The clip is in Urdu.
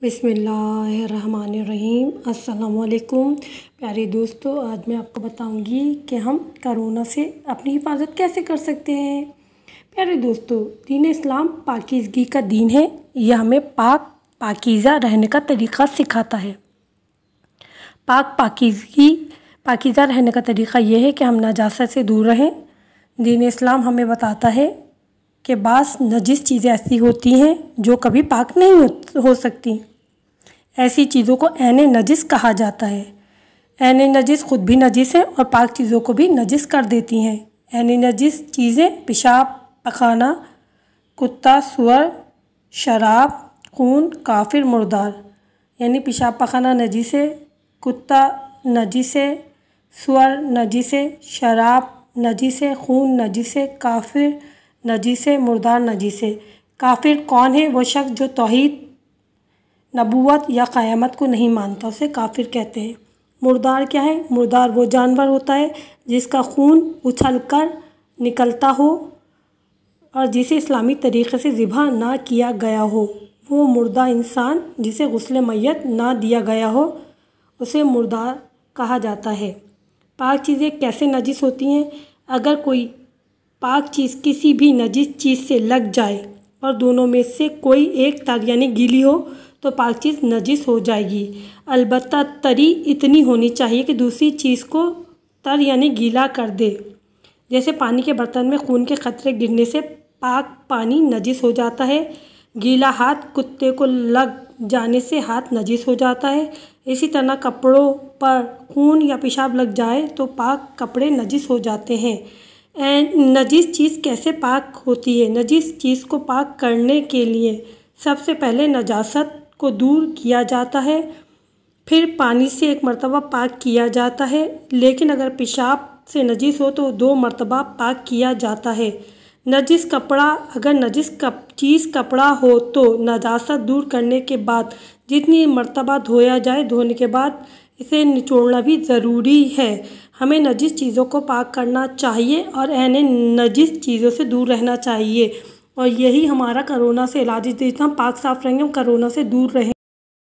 بسم اللہ الرحمن الرحیم۔ السلام علیکم پیارے دوستو، آج میں آپ کو بتاؤں گی کہ ہم کرونا سے اپنی حفاظت کیسے کر سکتے ہیں۔ پیارے دوستو، دین اسلام پاکیزگی کا دین ہے۔ یہ ہمیں پاکیزہ رہنے کا طریقہ سکھاتا ہے۔ پاکیزہ رہنے کا طریقہ یہ ہے کہ ہم نجاست سے دور رہیں۔ دین اسلام ہمیں بتاتا ہے کہ بعض نجس چیزیں ایسی ہوتی ہیں جو کبھی پاک نہیں ہو سکتی۔ ایسی چیزوں کو عین نجس کہا جاتا ہے۔ عین نجس خود بھی نجس ہے اور پاک چیزوں کو بھی نجس کر دیتی ہیں۔ عین نجس چیزیں پیشاب، پخانہ، کتا، سور، شراب، خون، کافر، مردار۔ یعنی پیشاب پخانہ نجس ہے، کتا نجس ہے، سور نجس ہے، شراب نجس ہے، خون نجس ہے، کافر نجس ہے، مردار نجس ہے۔ کافر کون ہے؟ وہ شخص جو توحید، نبوت یا قیامت کو نہیں مانتا، اسے کافر کہتے ہیں۔ مردار کیا ہے؟ مردار وہ جانور ہوتا ہے جس کا خون اچھل کر نکلتا ہو اور جسے اسلامی طریقے سے ذبح نہ کیا گیا ہو۔ وہ مردہ انسان جسے غسل میت نہ دیا گیا ہو، اسے مردار کہا جاتا ہے۔ پاک چیزیں کیسے نجس ہوتی ہیں؟ اگر کوئی پاک چیز کسی بھی نجس چیز سے لگ جائے اور دونوں میں سے کوئی ایک تر یعنی گیلی ہو تو پاک چیز نجس ہو جائے گی۔ البتہ تری اتنی ہونی چاہیے کہ دوسری چیز کو تر یعنی گیلا کر دے۔ جیسے پانی کے برتن میں خون کے قطرے گرنے سے پاک پانی نجس ہو جاتا ہے، گیلا ہاتھ کتے کو لگ جانے سے ہاتھ نجس ہو جاتا ہے، اسی طرح کپڑوں پر خون یا پیشاب لگ جائے تو پاک کپڑے نجس ہو جاتے ہیں۔ نجس چیز کیسے پاک ہوتی ہے؟ نجس چیز کو پاک کرنے کے لیے سب سے پہلے نجاست کو دور کیا جاتا ہے، پھر پانی سے ایک مرتبہ پاک کیا جاتا ہے، لیکن اگر پیشاب سے نجس ہو تو 2 مرتبہ پاک کیا جاتا ہے۔ نجس کپڑا، اگر نجس چیز کپڑا ہو تو نجاست دور کرنے کے بعد جتنی مرتبہ دھویا جائے، دھونے کے بعد اسے نچوڑنا بھی ضروری ہے۔ ہمیں نجس چیزوں کو پاک کرنا چاہیے اور عین نجس چیزوں سے دور رہنا چاہیے، اور یہی ہمارا کرونا سے علاج ہے۔ جتنا پاک صاف رہیں گے ہم کرونا سے دور رہیں۔